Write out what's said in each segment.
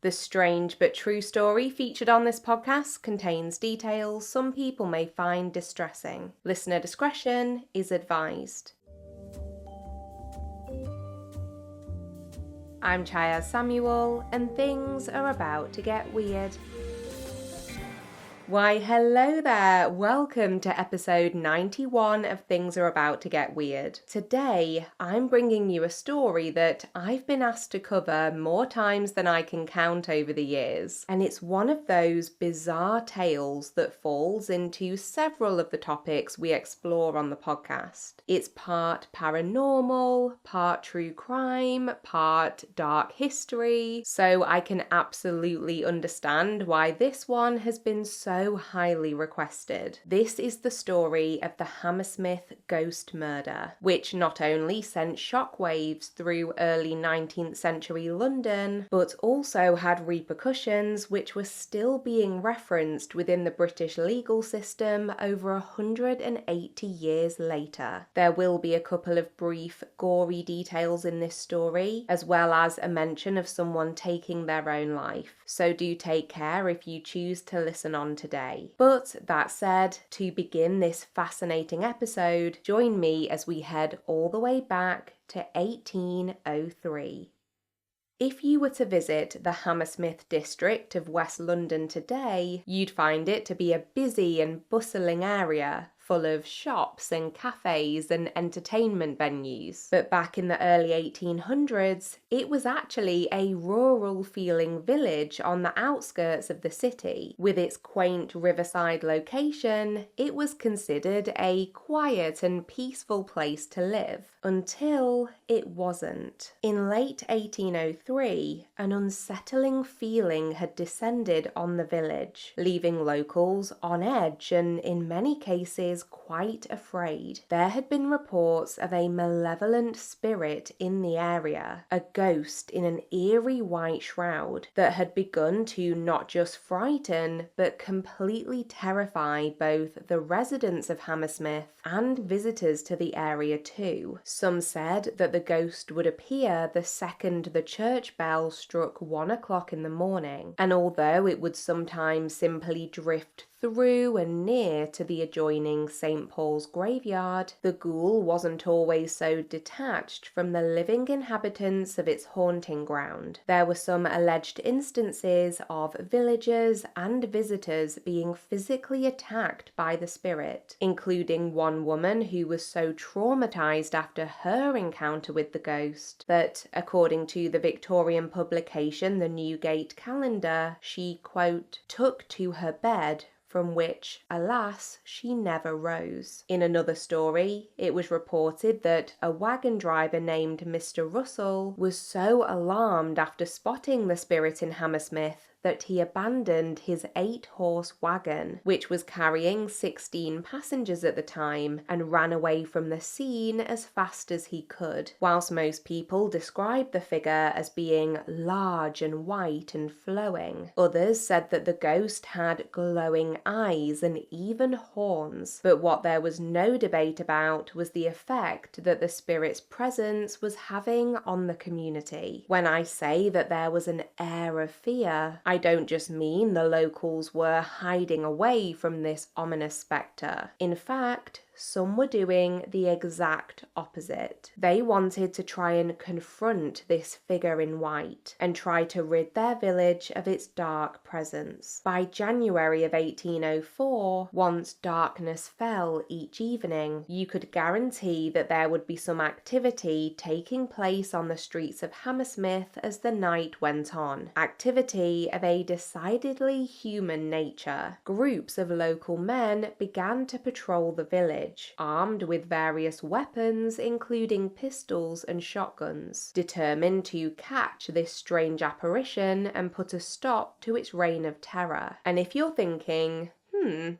The strange but true story featured on this podcast contains details some people may find distressing. Listener discretion is advised. I'm Chaya Samuel, and things are about to get weird. Why, hello there! Welcome to episode 91 of Things Are About to Get Weird. Today, I'm bringing you a story that I've been asked to cover more times than I can count over the years. And it's one of those bizarre tales that falls into several of the topics we explore on the podcast. It's part paranormal, part true crime, part dark history, so I can absolutely understand why this one has been so highly requested. This is the story of the Hammersmith Ghost murder, which not only sent shockwaves through early 19th century London, but also had repercussions which were still being referenced within the British legal system over 180 years later. There will be a couple of brief, gory details in this story, as well as a mention of someone taking their own life, so do take care if you choose to listen on today. But that said, to begin this fascinating episode, join me as we head all the way back to 1803. If you were to visit the Hammersmith district of West London today, you'd find it to be a busy and bustling area, full of shops and cafes and entertainment venues. But back in the early 1800s, it was actually a rural-feeling village on the outskirts of the city. With its quaint riverside location, it was considered a quiet and peaceful place to live. Until it wasn't. In late 1803, an unsettling feeling had descended on the village, leaving locals on edge and, in many cases, quite afraid. There had been reports of a malevolent spirit in the area, a ghost in an eerie white shroud that had begun to not just frighten but completely terrify both the residents of Hammersmith and visitors to the area too. Some said that the ghost would appear the second the church bell struck 1 o'clock in the morning, and although it would sometimes simply drift through and near to the adjoining St. Paul's graveyard, the ghoul wasn't always so detached from the living inhabitants of its haunting ground. There were some alleged instances of villagers and visitors being physically attacked by the spirit, including one woman who was so traumatized after her encounter with the ghost that, according to the Victorian publication the Newgate Calendar, she, quote, took to her bed from which, alas, she never rose. In another story, it was reported that a wagon driver named Mr. Russell was so alarmed after spotting the spirit in Hammersmith that he abandoned his 8-horse wagon, which was carrying 16 passengers at the time, and ran away from the scene as fast as he could. Whilst most people described the figure as being large and white and flowing, others said that the ghost had glowing eyes and even horns. But what there was no debate about was the effect that the spirit's presence was having on the community. When I say that there was an air of fear, I don't just mean the locals were hiding away from this ominous spectre. In fact, some were doing the exact opposite. They wanted to try and confront this figure in white and try to rid their village of its dark presence. By January of 1804, once darkness fell each evening, you could guarantee that there would be some activity taking place on the streets of Hammersmith as the night went on. Activity of a decidedly human nature. Groups of local men began to patrol the village, armed with various weapons including pistols and shotguns, determined to catch this strange apparition and put a stop to its reign of terror. And if you're thinking,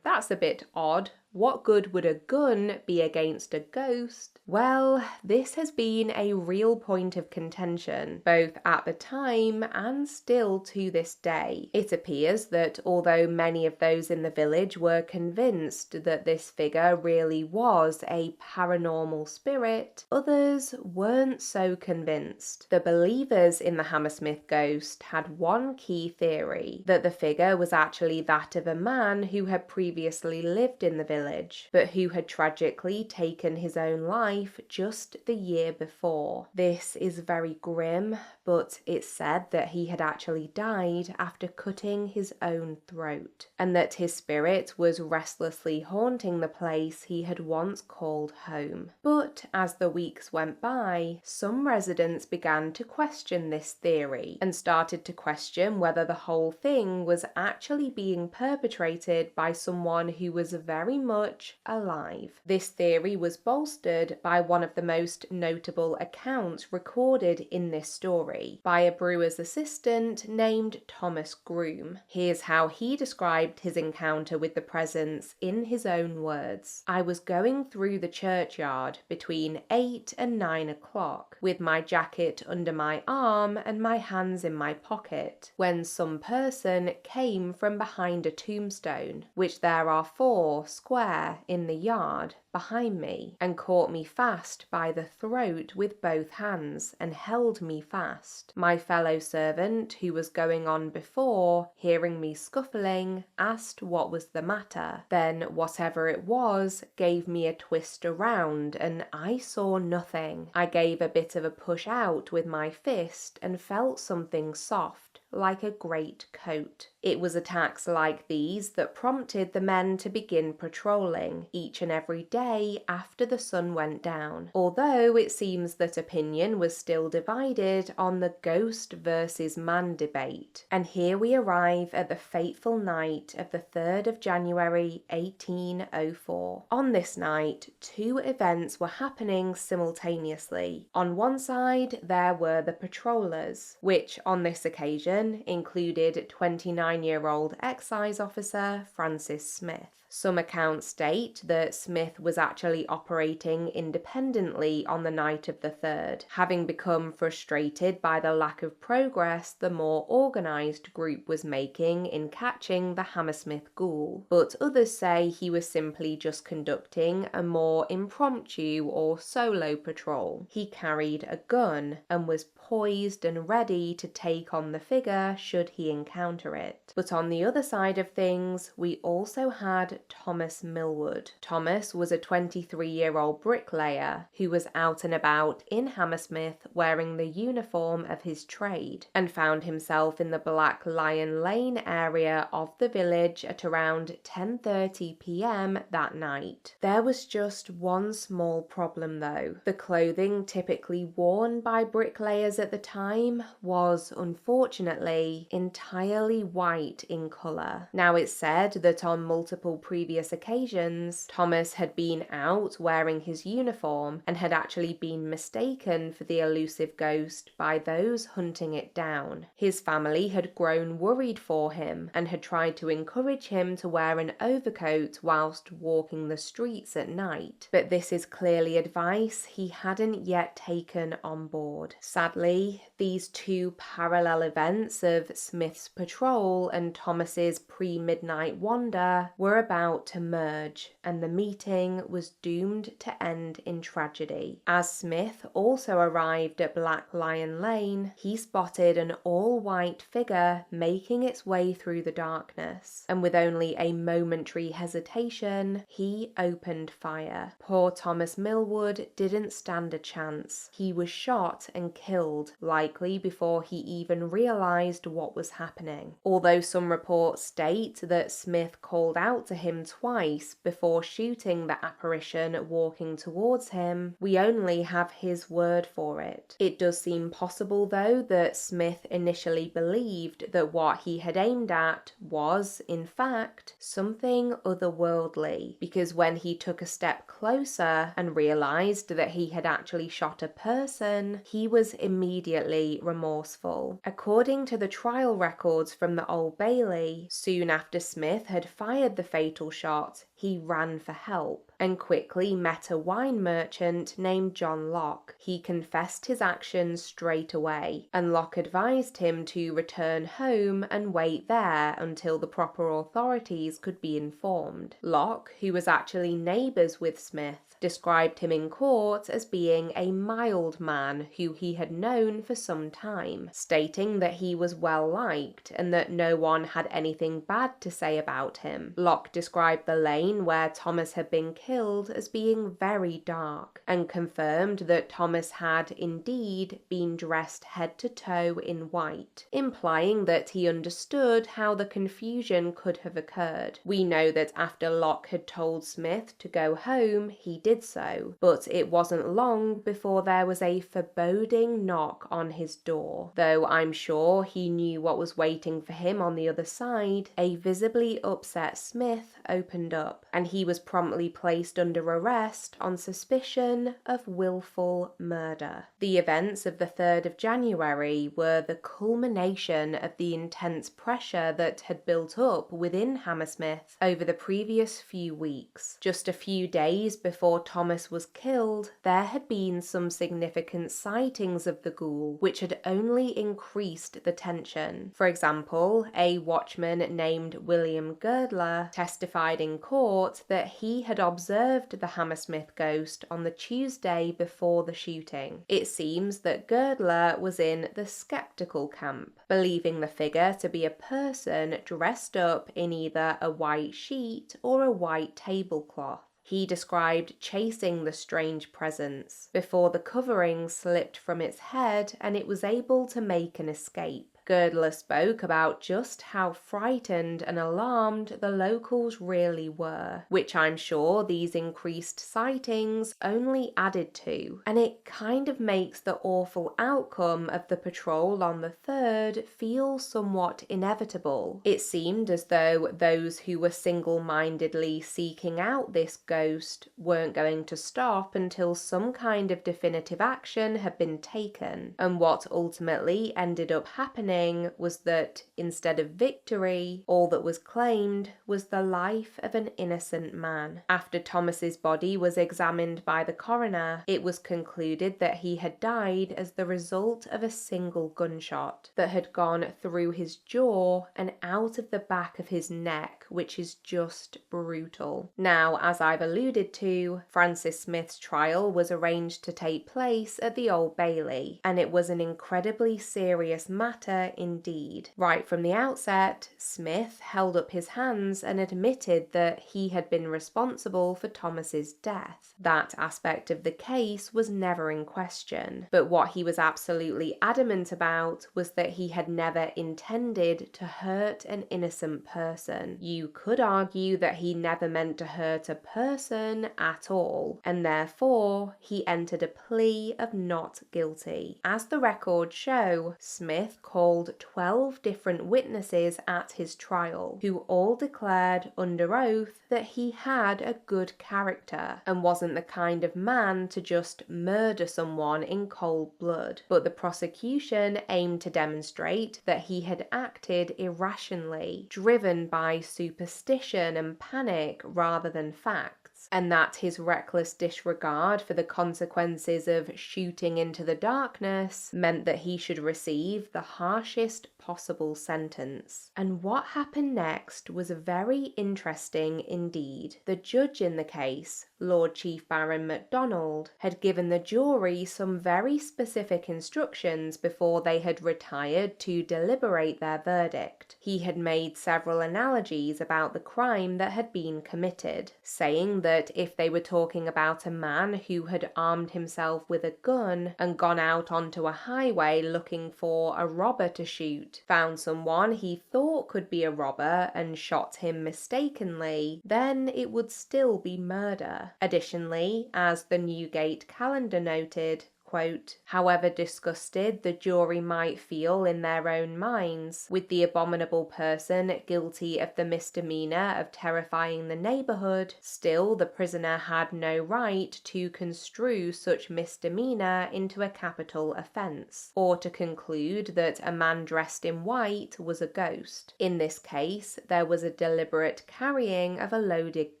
that's a bit odd, What good would a gun be against a ghost? Well, this has been a real point of contention, both at the time and still to this day. It appears that although many of those in the village were convinced that this figure really was a paranormal spirit, others weren't so convinced. The believers in the Hammersmith Ghost had one key theory, that the figure was actually that of a man who had previously lived in the village, but who had tragically taken his own life just the year before. This is very grim, but it's said that he had actually died after cutting his own throat, and that his spirit was restlessly haunting the place he had once called home. But as the weeks went by, some residents began to question this theory and started to question whether the whole thing was actually being perpetrated by someone who was very much alive. This theory was bolstered by one of the most notable accounts recorded in this story, by a brewer's assistant named Thomas Groom. Here's how he described his encounter with the presence in his own words. "I was going through the churchyard between 8 and 9 o'clock, with my jacket under my arm and my hands in my pocket, when some person came from behind a tombstone, which there are 4 square in the yard, behind me, and caught me fast by the throat with both hands and held me fast. My fellow servant, who was going on before, hearing me scuffling, asked what was the matter. Then whatever it was gave me a twist around and I saw nothing. I gave a bit of a push out with my fist and felt something soft, like a great coat. It was attacks like these that prompted the men to begin patrolling each and every day after the sun went down, although it seems that opinion was still divided on the ghost versus man debate. And here we arrive at the fateful night of the 3rd of January 1804. On this night, 2 events were happening simultaneously. On one side, there were the patrollers, which on this occasion included 29-year-old excise officer Francis Smith. Some accounts state that Smith was actually operating independently on the night of the 3rd, having become frustrated by the lack of progress the more organised group was making in catching the Hammersmith ghoul. But others say he was simply just conducting a more impromptu or solo patrol. He carried a gun and was poised and ready to take on the figure should he encounter it. But on the other side of things, we also had Thomas Millwood. Thomas was a 23-year-old bricklayer who was out and about in Hammersmith wearing the uniform of his trade, and found himself in the Black Lion Lane area of the village at around 10:30 p.m. that night. There was just one small problem though. The clothing typically worn by bricklayers at the time was, unfortunately, entirely white in colour. Now it's said that on multiple previous occasions, Thomas had been out wearing his uniform and had actually been mistaken for the elusive ghost by those hunting it down. His family had grown worried for him and had tried to encourage him to wear an overcoat whilst walking the streets at night, but this is clearly advice he hadn't yet taken on board. Sadly, these 2 parallel events of Smith's patrol and Thomas's pre-midnight wander were about to merge, and the meeting was doomed to end in tragedy. As Smith also arrived at Black Lion Lane, he spotted an all-white figure making its way through the darkness, and with only a momentary hesitation, he opened fire. Poor Thomas Millwood didn't stand a chance. He was shot and killed, likely before he even realised what was happening. Although some reports state that Smith called out to him twice before shooting the apparition walking towards him, we only have his word for it. It does seem possible though that Smith initially believed that what he had aimed at was, in fact, something otherworldly, because when he took a step closer and realised that he had actually shot a person, he was immediately remorseful. According to the trial records from the Old Bailey, soon after Smith had fired the fatal shot, he ran for help and quickly met a wine merchant named John Locke. He confessed his actions straight away, and Locke advised him to return home and wait there until the proper authorities could be informed. Locke, who was actually neighbours with Smith, described him in court as being a mild man who he had known for some time, stating that he was well liked and that no one had anything bad to say about him. Locke described the lane where Thomas had been killed as being very dark and confirmed that Thomas had indeed been dressed head to toe in white, implying that he understood how the confusion could have occurred. We know that after Locke had told Smith to go home, he did so, but it wasn't long before there was a foreboding knock on his door. Though I'm sure he knew what was waiting for him on the other side, a visibly upset Smith opened up, and he was promptly placed under arrest on suspicion of willful murder. The events of the 3rd of January were the culmination of the intense pressure that had built up within Hammersmith over the previous few weeks. Just a few days before Thomas was killed, there had been some significant sightings of the ghoul, which had only increased the tension. For example, a watchman named William Girdler testified in court that he had observed the Hammersmith Ghost on the Tuesday before the shooting. It seems that Girdler was in the skeptical camp, believing the figure to be a person dressed up in either a white sheet or a white tablecloth. He described chasing the strange presence before the covering slipped from its head and it was able to make an escape. Girdler spoke about just how frightened and alarmed the locals really were, which I'm sure these increased sightings only added to, and it kind of makes the awful outcome of the patrol on the 3rd feel somewhat inevitable. It seemed as though those who were single-mindedly seeking out this ghost weren't going to stop until some kind of definitive action had been taken, and what ultimately ended up happening was that instead of victory, all that was claimed was the life of an innocent man. After Thomas's body was examined by the coroner, it was concluded that he had died as the result of a single gunshot that had gone through his jaw and out of the back of his neck, which is just brutal. Now, as I've alluded to, Francis Smith's trial was arranged to take place at the Old Bailey, and it was an incredibly serious matter indeed. Right from the outset, Smith held up his hands and admitted that he had been responsible for Thomas's death. That aspect of the case was never in question, but what he was absolutely adamant about was that he had never intended to hurt an innocent person. You could argue that he never meant to hurt a person at all, and therefore he entered a plea of not guilty. As the records show, Smith called 12 different witnesses at his trial, who all declared under oath that he had a good character and wasn't the kind of man to just murder someone in cold blood. But the prosecution aimed to demonstrate that he had acted irrationally, driven by superstition and panic rather than facts, and that his reckless disregard for the consequences of shooting into the darkness meant that he should receive the harshest possible sentence. And what happened next was very interesting indeed. The judge in the case, Lord Chief Baron MacDonald, had given the jury some very specific instructions before they had retired to deliberate their verdict. He had made several analogies about the crime that had been committed, saying that if they were talking about a man who had armed himself with a gun and gone out onto a highway looking for a robber to shoot, found someone he thought could be a robber and shot him mistakenly, then it would still be murder. Additionally, as the Newgate calendar noted, quote, "However disgusted the jury might feel in their own minds with the abominable person guilty of the misdemeanor of terrifying the neighborhood, still the prisoner had no right to construe such misdemeanor into a capital offense, or to conclude that a man dressed in white was a ghost. In this case, there was a deliberate carrying of a loaded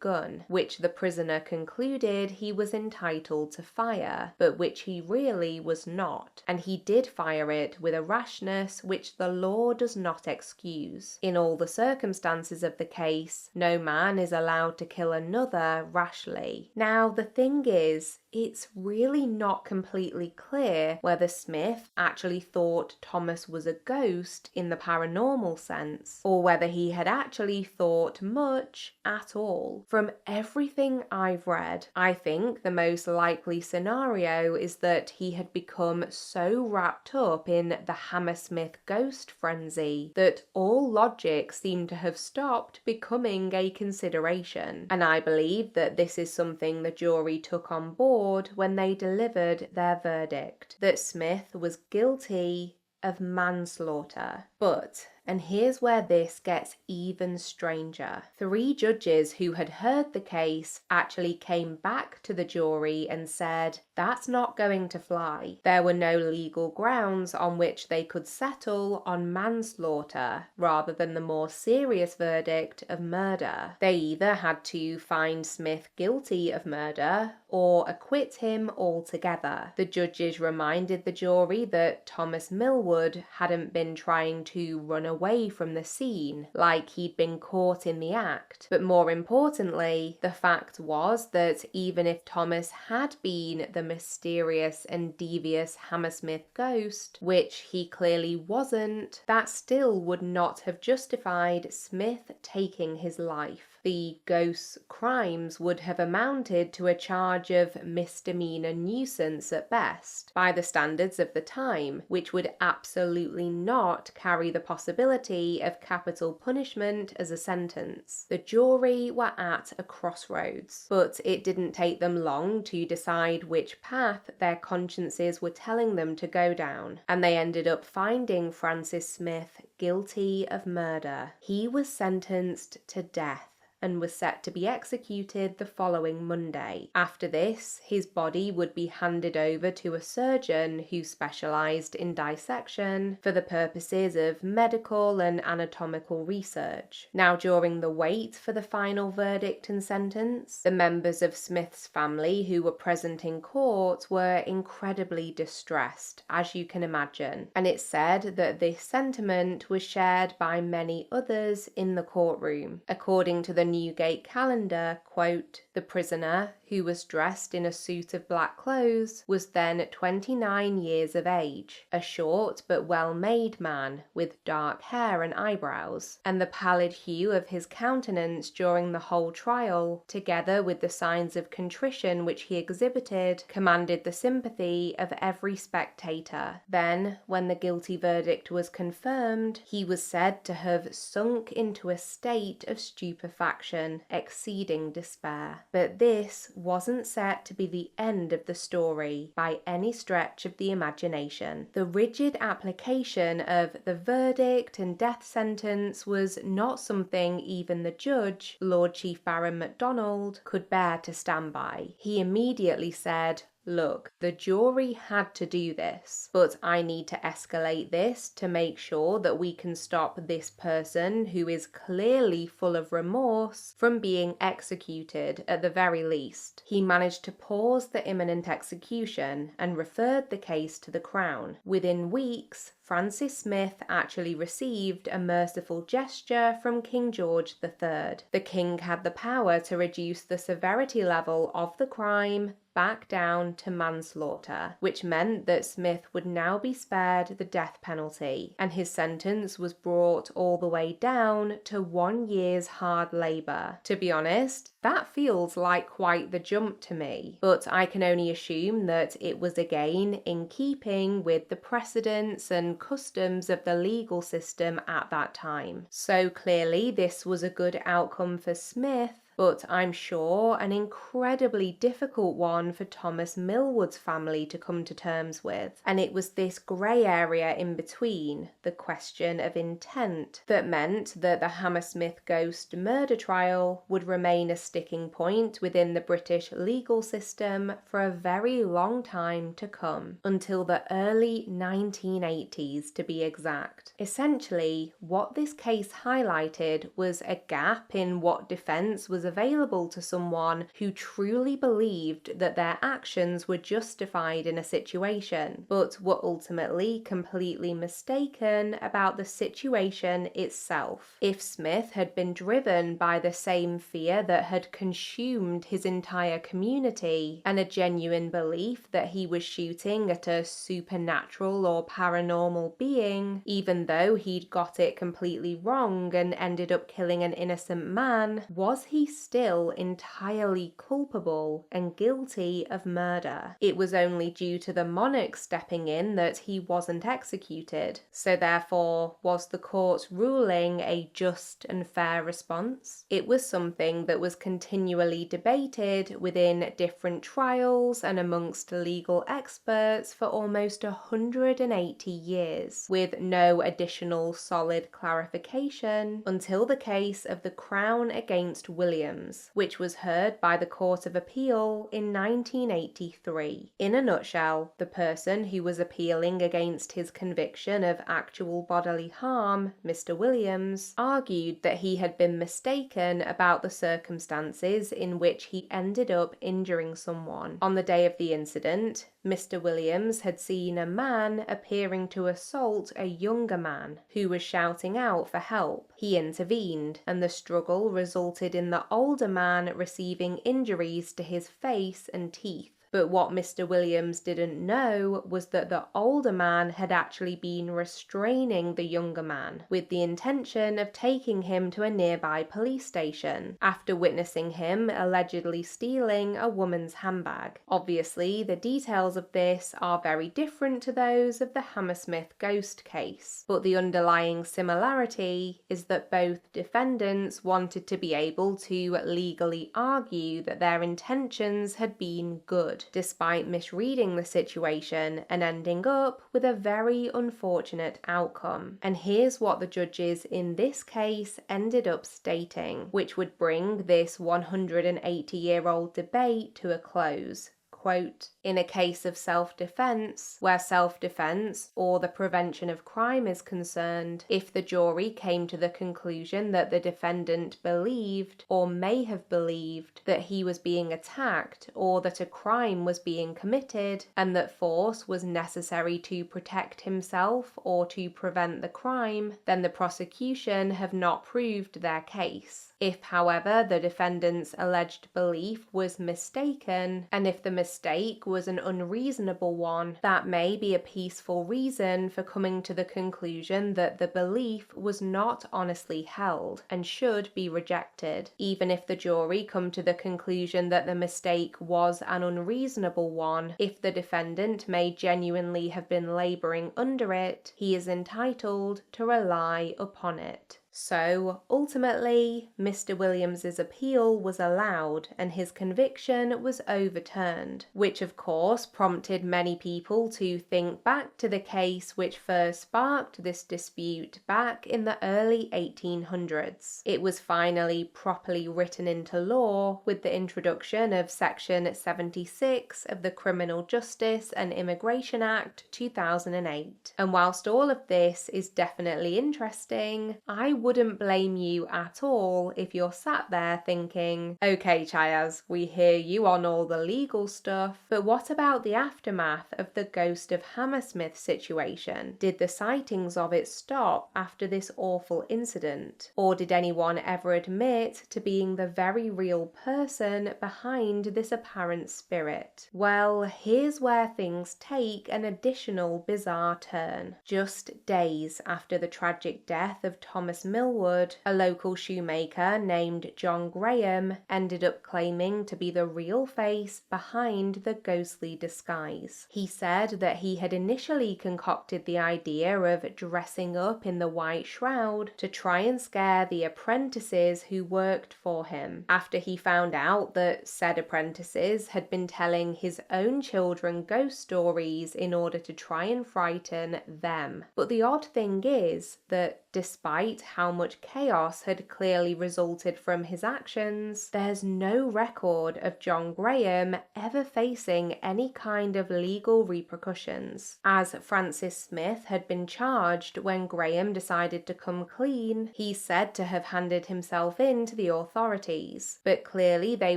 gun, which the prisoner concluded he was entitled to fire, but which he really was not, and he did fire it with a rashness which the law does not excuse. In all the circumstances of the case, no man is allowed to kill another rashly." Now, the thing is, it's really not completely clear whether Smith actually thought Thomas was a ghost in the paranormal sense, or whether he had actually thought much at all. From everything I've read, I think the most likely scenario is that he had become so wrapped up in the Hammersmith Ghost frenzy that all logic seemed to have stopped becoming a consideration. And I believe that this is something the jury took on board when they delivered their verdict, that Smith was guilty of manslaughter. But, and here's where this gets even stranger, 3 judges who had heard the case actually came back to the jury and said, "That's not going to fly." There were no legal grounds on which they could settle on manslaughter rather than the more serious verdict of murder. They either had to find Smith guilty of murder or acquit him altogether. The judges reminded the jury that Thomas Millwood hadn't been trying to run away from the scene, like he'd been caught in the act. But more importantly, the fact was that even if Thomas had been the mysterious and devious Hammersmith Ghost, which he clearly wasn't, that still would not have justified Smith taking his life. The ghost's crimes would have amounted to a charge of misdemeanor nuisance at best, by the standards of the time, which would absolutely not carry the possibility of capital punishment as a sentence. The jury were at a crossroads, but it didn't take them long to decide which path their consciences were telling them to go down, and they ended up finding Francis Smith guilty of murder. He was sentenced to death and was set to be executed the following Monday. After this, his body would be handed over to a surgeon who specialized in dissection for the purposes of medical and anatomical research. Now, during the wait for the final verdict and sentence, the members of Smith's family who were present in court were incredibly distressed, as you can imagine, and it's said that this sentiment was shared by many others in the courtroom. According to the Newgate calendar, quote, "The prisoner, who was dressed in a suit of black clothes, was then 29 years of age, a short but well-made man, with dark hair and eyebrows, and the pallid hue of his countenance during the whole trial, together with the signs of contrition which he exhibited, commanded the sympathy of every spectator. Then, when the guilty verdict was confirmed, he was said to have sunk into a state of stupefaction, exceeding despair." But this wasn't set to be the end of the story by any stretch of the imagination. The rigid application of the verdict and death sentence was not something even the judge, Lord Chief Baron MacDonald, could bear to stand by. He immediately said, "Look, the jury had to do this, but I need to escalate this to make sure that we can stop this person who is clearly full of remorse from being executed at the very least." He managed to pause the imminent execution and referred the case to the Crown. Within weeks, Francis Smith actually received a merciful gesture from King George III. The king had the power to reduce the severity level of the crime back down to manslaughter, which meant that Smith would now be spared the death penalty, and his sentence was brought all the way down to 1 year's hard labor. To be honest, that feels like quite the jump to me, but I can only assume that it was again in keeping with the precedents and customs of the legal system at that time. So clearly this was a good outcome for Smith, but I'm sure an incredibly difficult one for Thomas Millwood's family to come to terms with. And it was this grey area in between, the question of intent, that meant that the Hammersmith Ghost murder trial would remain a sticking point within the British legal system for a very long time to come, until the early 1980s to be exact. Essentially, what this case highlighted was a gap in what defense was available to someone who truly believed that their actions were justified in a situation, but were ultimately completely mistaken about the situation itself. If Smith had been driven by the same fear that had consumed his entire community, and a genuine belief that he was shooting at a supernatural or paranormal being, even though he'd got it completely wrong and ended up killing an innocent man, was he still entirely culpable and guilty of murder? It was only due to the monarch stepping in that he wasn't executed. So therefore, was the court's ruling a just and fair response? It was something that was continually debated within different trials and amongst legal experts for almost 180 years, with no additional solid clarification until the case of the Crown against Williams, which was heard by the Court of Appeal in 1983. In a nutshell, the person who was appealing against his conviction of actual bodily harm, Mr. Williams, argued that he had been mistaken about the circumstances in which he ended up injuring someone. On the day of the incident, Mr. Williams had seen a man appearing to assault a younger man who was shouting out for help. He intervened, and the struggle resulted in the older man receiving injuries to his face and teeth. But what Mr. Williams didn't know was that the older man had actually been restraining the younger man with the intention of taking him to a nearby police station after witnessing him allegedly stealing a woman's handbag. Obviously, the details of this are very different to those of the Hammersmith Ghost case, but the underlying similarity is that both defendants wanted to be able to legally argue that their intentions had been good, despite misreading the situation and ending up with a very unfortunate outcome. And here's what the judges in this case ended up stating, which would bring this 180-year-old debate to a close. Quote, in a case of self-defense, where self-defense or the prevention of crime is concerned, if the jury came to the conclusion that the defendant believed or may have believed that he was being attacked or that a crime was being committed and that force was necessary to protect himself or to prevent the crime, then the prosecution have not proved their case. If, however, the defendant's alleged belief was mistaken, and if the mistake was an unreasonable one, that may be a peaceful reason for coming to the conclusion that the belief was not honestly held and should be rejected. Even if the jury come to the conclusion that the mistake was an unreasonable one, if the defendant may genuinely have been laboring under it, he is entitled to rely upon it. So, ultimately, Mr. Williams's appeal was allowed and his conviction was overturned, which of course prompted many people to think back to the case which first sparked this dispute back in the early 1800s. It was finally properly written into law with the introduction of Section 76 of the Criminal Justice and Immigration Act 2008. And whilst all of this is definitely interesting, I wouldn't blame you at all if you're sat there thinking, okay Chayaz, we hear you on all the legal stuff, but what about the aftermath of the Ghost of Hammersmith situation? Did the sightings of it stop after this awful incident? Or did anyone ever admit to being the very real person behind this apparent spirit? Well, here's where things take an additional bizarre turn. Just days after the tragic death of Thomas Millwood, a local shoemaker named John Graham ended up claiming to be the real face behind the ghostly disguise. He said that he had initially concocted the idea of dressing up in the white shroud to try and scare the apprentices who worked for him, after he found out that said apprentices had been telling his own children ghost stories in order to try and frighten them. But the odd thing is that despite how much chaos had clearly resulted from his actions, there's no record of John Graham ever facing any kind of legal repercussions. As Francis Smith had been charged when Graham decided to come clean, he's said to have handed himself in to the authorities, but clearly they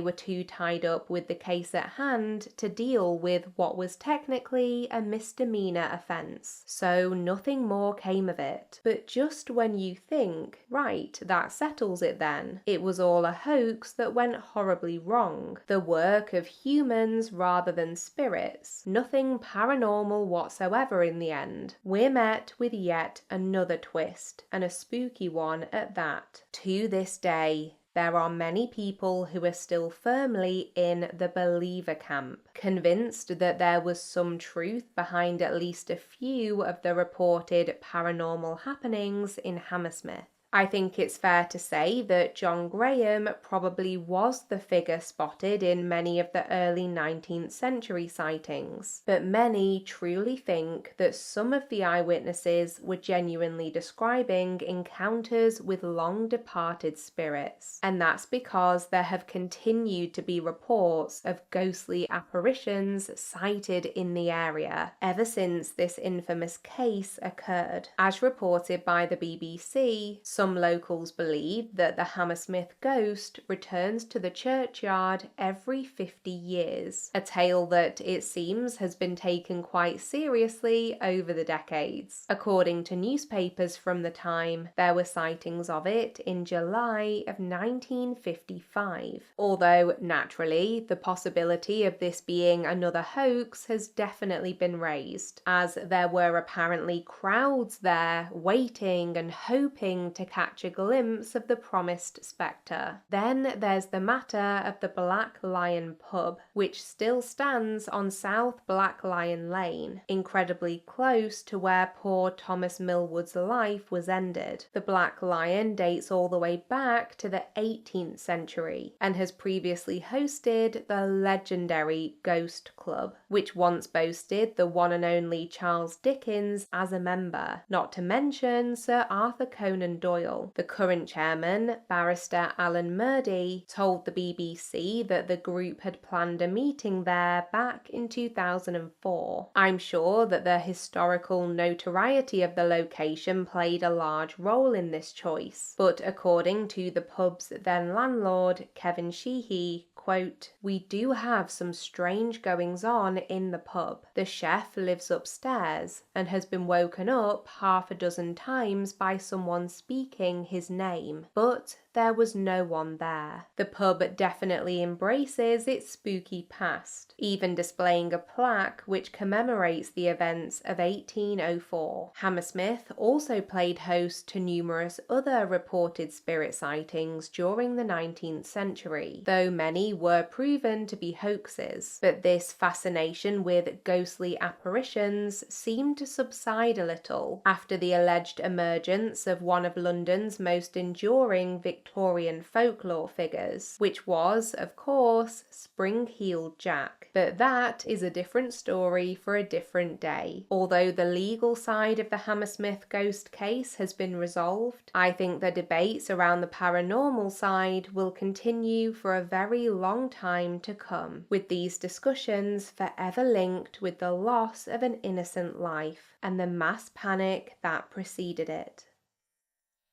were too tied up with the case at hand to deal with what was technically a misdemeanor offense. So nothing more came of it. But just when you think, right, that settles it then, it was all a hoax that went horribly wrong, the work of humans rather than spirits, nothing paranormal whatsoever in the end, we're met with yet another twist, and a spooky one at that. To this day, there are many people who are still firmly in the believer camp, convinced that there was some truth behind at least a few of the reported paranormal happenings in Hammersmith. I think it's fair to say that John Graham probably was the figure spotted in many of the early 19th century sightings, but many truly think that some of the eyewitnesses were genuinely describing encounters with long-departed spirits, and that's because there have continued to be reports of ghostly apparitions sighted in the area ever since this infamous case occurred. As reported by the BBC, some locals believe that the Hammersmith Ghost returns to the churchyard every 50 years, a tale that it seems has been taken quite seriously over the decades. According to newspapers from the time, there were sightings of it in July of 1955. Although, naturally, the possibility of this being another hoax has definitely been raised, as there were apparently crowds there waiting and hoping to catch a glimpse of the promised spectre. Then there's the matter of the Black Lion pub, which still stands on South Black Lion Lane, incredibly close to where poor Thomas Millwood's life was ended. The Black Lion dates all the way back to the 18th century and has previously hosted the legendary Ghost Club, which once boasted the one and only Charles Dickens as a member, not to mention Sir Arthur Conan Doyle. The current chairman, barrister Alan Murdy, told the BBC that the group had planned a meeting there back in 2004. I'm sure that the historical notoriety of the location played a large role in this choice, but according to the pub's then landlord, Kevin Sheehy, quote, "We do have some strange goings on in the pub. The chef lives upstairs and has been woken up half a dozen times by someone speaking his name, but there was no one there. The pub definitely embraces its spooky past, even displaying a plaque which commemorates the events of 1804. Hammersmith also played host to numerous other reported spirit sightings during the 19th century, though many were proven to be hoaxes. But this fascination with ghostly apparitions seemed to subside a little after the alleged emergence of one of London's most enduring Victorian folklore figures, which was, of course, Spring-Heeled Jack. But that is a different story for a different day. Although the legal side of the Hammersmith Ghost case has been resolved, I think the debates around the paranormal side will continue for a very long time to come, with these discussions forever linked with the loss of an innocent life and the mass panic that preceded it.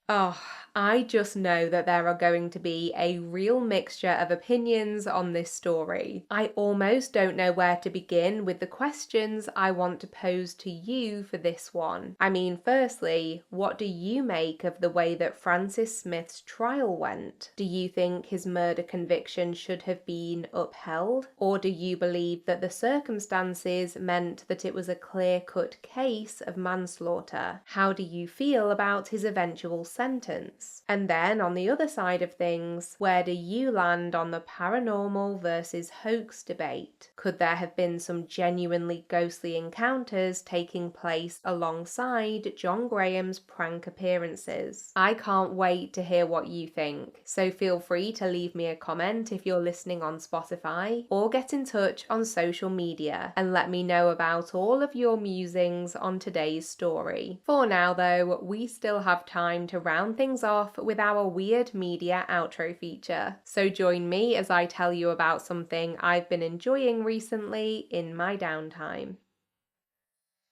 Oh, I just know that there are going to be a real mixture of opinions on this story. I almost don't know where to begin with the questions I want to pose to you for this one. I mean, firstly, what do you make of the way that Francis Smith's trial went? Do you think his murder conviction should have been upheld? Or do you believe that the circumstances meant that it was a clear-cut case of manslaughter? How do you feel about his eventual sentence? And then on the other side of things, where do you land on the paranormal versus hoax debate? Could there have been some genuinely ghostly encounters taking place alongside John Graham's prank appearances? I can't wait to hear what you think, so feel free to leave me a comment if you're listening on Spotify, or get in touch on social media and let me know about all of your musings on today's story. For now though, we still have time to round things off with our weird media outro feature, so join me as I tell you about something I've been enjoying recently in my downtime.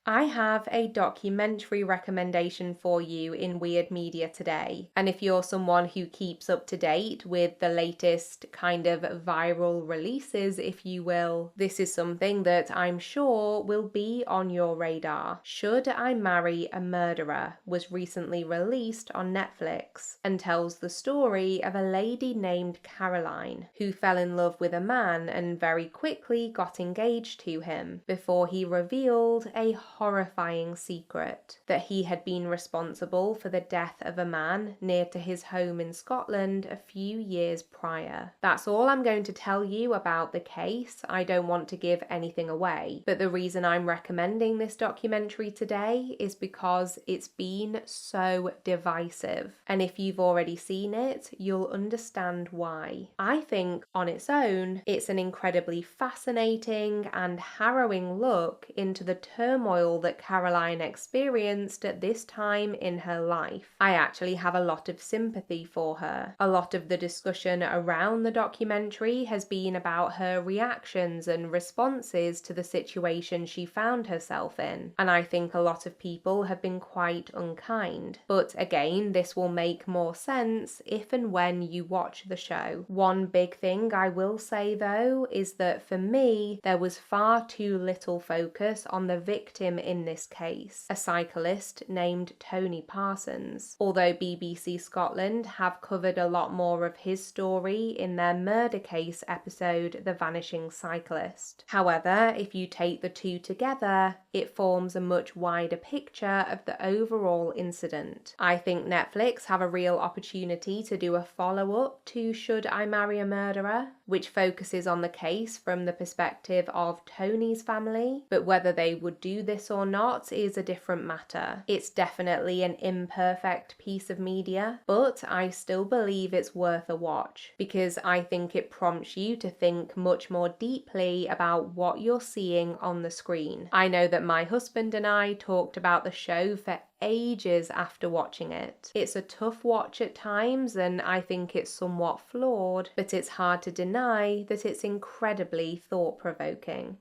I have a documentary recommendation for you in Weird Media today, and if you're someone who keeps up to date with the latest kind of viral releases, if you will, this is something that I'm sure will be on your radar. Should I Marry a Murderer was recently released on Netflix and tells the story of a lady named Caroline who fell in love with a man and very quickly got engaged to him before he revealed a horrifying secret that he had been responsible for the death of a man near to his home in Scotland a few years prior. That's all I'm going to tell you about the case. I don't want to give anything away, but the reason I'm recommending this documentary today is because it's been so divisive, and if you've already seen it, you'll understand why. I think on its own, it's an incredibly fascinating and harrowing look into the turmoil that Caroline experienced at this time in her life. I actually have a lot of sympathy for her. A lot of the discussion around the documentary has been about her reactions and responses to the situation she found herself in, and I think a lot of people have been quite unkind. But again, this will make more sense if and when you watch the show. One big thing I will say though is that for me, there was far too little focus on the victim in this case, a cyclist named Tony Parsons, although BBC Scotland have covered a lot more of his story in their murder case episode The Vanishing Cyclist. However, if you take the two together, it forms a much wider picture of the overall incident. I think Netflix have a real opportunity to do a follow-up to Should I Marry a Murderer, which focuses on the case from the perspective of Tony's family, but whether they would do this or not is a different matter. It's definitely an imperfect piece of media, but I still believe it's worth a watch because I think it prompts you to think much more deeply about what you're seeing on the screen. I know that my husband and I talked about the show for ages after watching it. It's a tough watch at times and I think it's somewhat flawed, but it's hard to deny that it's incredibly thought-provoking.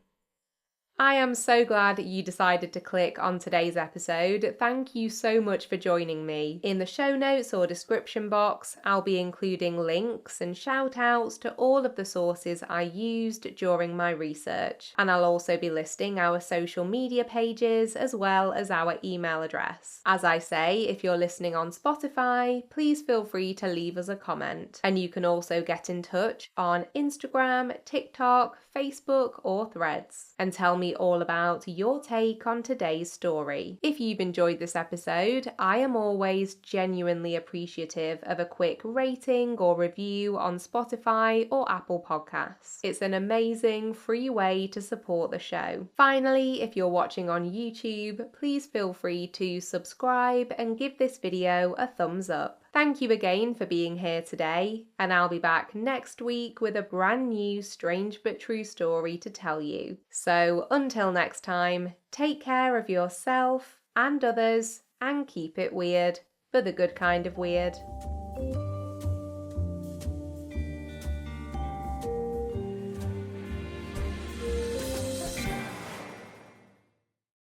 I am so glad you decided to click on today's episode. Thank you so much for joining me. In the show notes or description box, I'll be including links and shout outs to all of the sources I used during my research. And I'll also be listing our social media pages as well as our email address. As I say, if you're listening on Spotify, please feel free to leave us a comment. And you can also get in touch on Instagram, TikTok, Facebook, or Threads and tell me all about your take on today's story. If you've enjoyed this episode, I am always genuinely appreciative of a quick rating or review on Spotify or Apple Podcasts. It's an amazing free way to support the show. Finally, if you're watching on YouTube, please feel free to subscribe and give this video a thumbs up. Thank you again for being here today, and I'll be back next week with a brand new strange but true story to tell you. So until next time, take care of yourself and others and keep it weird, but the good kind of weird.